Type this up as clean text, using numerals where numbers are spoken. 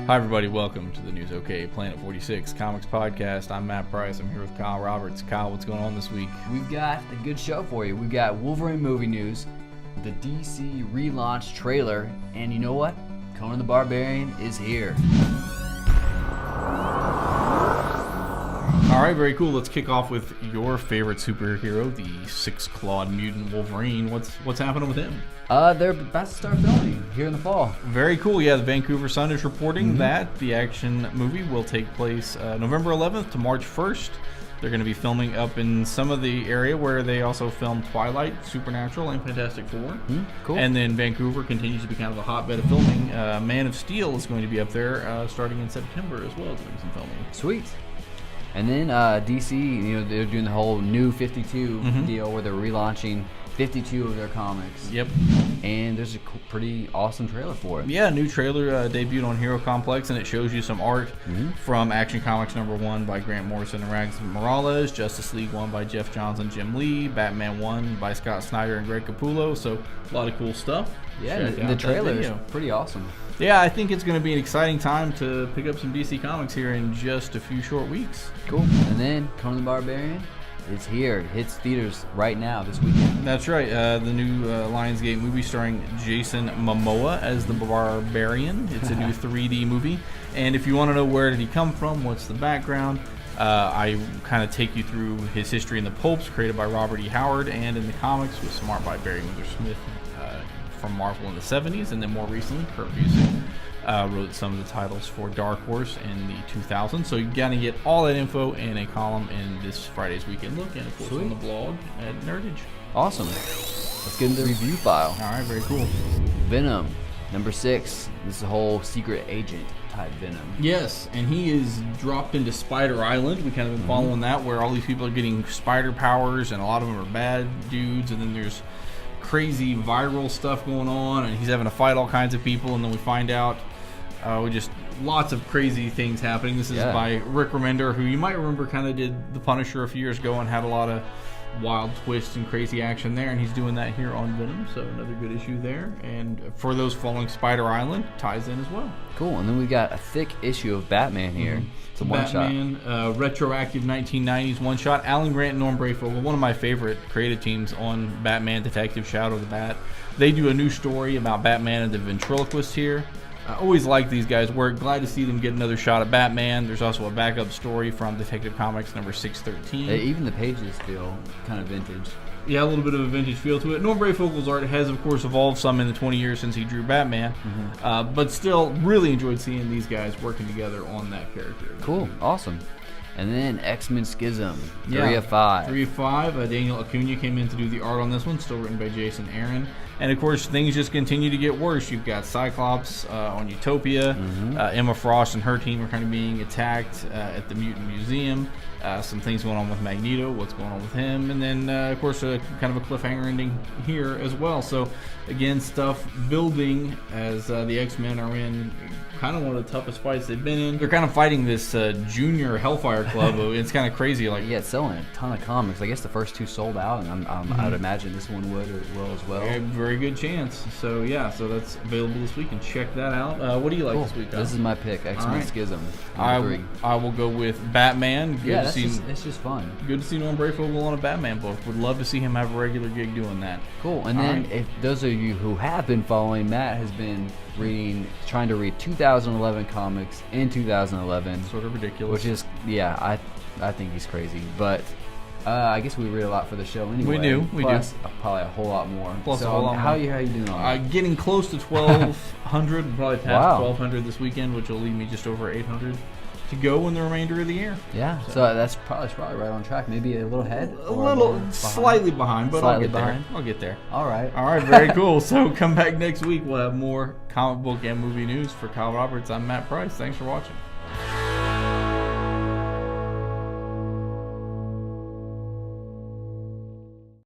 Hi everybody, welcome to the News OK Planet 46 Comics Podcast. I'm Matt Price. I'm here with Kyle Roberts. Kyle, what's going on this week? We've got a good show for you. We've got Wolverine movie news, the DC relaunch trailer, and you know what? Conan the Barbarian is here. Alright, very cool. Let's kick off with your favorite superhero, the six-clawed mutant Wolverine. What's happening with him? They're about to start filming here in the fall. Very cool. Yeah, the Vancouver Sun is reporting that the action movie will take place November 11th to March 1st. They're going to be filming up in some of the area where they also filmed Twilight, Supernatural, and Fantastic Four. Cool. And then Vancouver continues to be kind of a hotbed of filming. Man of Steel is going to be up there starting in September as well, doing some filming. Sweet. And then DC, they're doing the whole new 52 deal where they're relaunching 52 of their comics. Yep. And there's a pretty awesome trailer for it. Yeah, new trailer debuted on Hero Complex, and it shows you some art from Action Comics #1 by Grant Morrison and Rags Morales, Justice League 1 by Jeff Johns and Jim Lee, Batman 1 by Scott Snyder and Greg Capullo. So a lot of cool stuff. Yeah, the trailer is pretty awesome. Yeah, I think it's going to be an exciting time to pick up some DC Comics here in just a few short weeks. Cool. And then Conan the Barbarian is here. It hits theaters right now this weekend. That's right. The new Lionsgate movie starring Jason Momoa as the Barbarian. It's a new 3D movie. And if you want to know where did he come from, what's the background, I kind of take you through his history in the pulps, created by Robert E. Howard, and in the comics with some art by Barry Windsor-Smith from Marvel in the 70s, and then more recently, Kurt Busiek wrote some of the titles for Dark Horse in the 2000s. So you're going to get all that info in a column in this Friday's Weekend Look, and of course on the blog at Nerdage. Awesome. Let's get into the review file. All right, very cool. Venom, number 6. This is a whole secret agent type Venom. Yes, and he is dropped into Spider Island. We kind of been following that, where all these people are getting spider powers, and a lot of them are bad dudes, and then there's crazy viral stuff going on, and he's having to fight all kinds of people, and then we find out just lots of crazy things happening. This is by Rick Remender, who you might remember kind of did The Punisher a few years ago and had a lot of wild twists and crazy action there, and he's doing that here on Venom, so another good issue there. And for those following Spider Island, ties in as well. Cool. And then we got a thick issue of Batman here. It's a Batman, retroactive 1990s one-shot. Alan Grant and Norm Brayfogle, one of my favorite creative teams on Batman Detective Shadow of the Bat. They do a new story about Batman and the ventriloquist here. I always like these guys. We're glad to see them get another shot at Batman. There's also a backup story from Detective Comics number 613. Even the pages feel kind of vintage. Yeah, a little bit of a vintage feel to it. Norm Brayfogle's art has, of course, evolved some in the 20 years since he drew Batman, but still really enjoyed seeing these guys working together on that character. Cool, awesome. And then X-Men Schism, 3 of 5. 3 of 5. Daniel Acuna came in to do the art on this one, still written by Jason Aaron. And of course, things just continue to get worse. You've got Cyclops on Utopia. Emma Frost and her team are kind of being attacked at the Mutant Museum. Some things going on with Magneto, what's going on with him. And then, of course, kind of a cliffhanger ending here as well. So, again, stuff building as the X-Men are in kind of one of the toughest fights they've been in. They're kind of fighting this junior Hellfire Club. It's kind of crazy. It's selling a ton of comics. I guess the first 2 sold out, and I would imagine this one will as well. A very good chance. So, yeah, that's available this week, and check that out. What do you like this week, Kyle? This is my pick, X-Men Schism, number 3. I will go with Batman. It's just fun. Good to see Norm Brayfogle on a Batman book. Would love to see him have a regular gig doing that. Cool. And then, if those of you who have been following, Matt has been trying to read 2011 comics in 2011. Sort of ridiculous. Which is, I think he's crazy. But I guess we read a lot for the show anyway. We do. Probably a whole lot more. A whole lot more. How are you doing on that? Getting close to 1,200. Probably past 1,200 this weekend, which will leave me just over 800 to go in the remainder of the year. Yeah, so that's probably right on track. Maybe a little ahead? Slightly behind, but I'll get there. All right, very cool. So come back next week. We'll have more comic book and movie news. For Kyle Roberts, I'm Matt Price. Thanks for watching.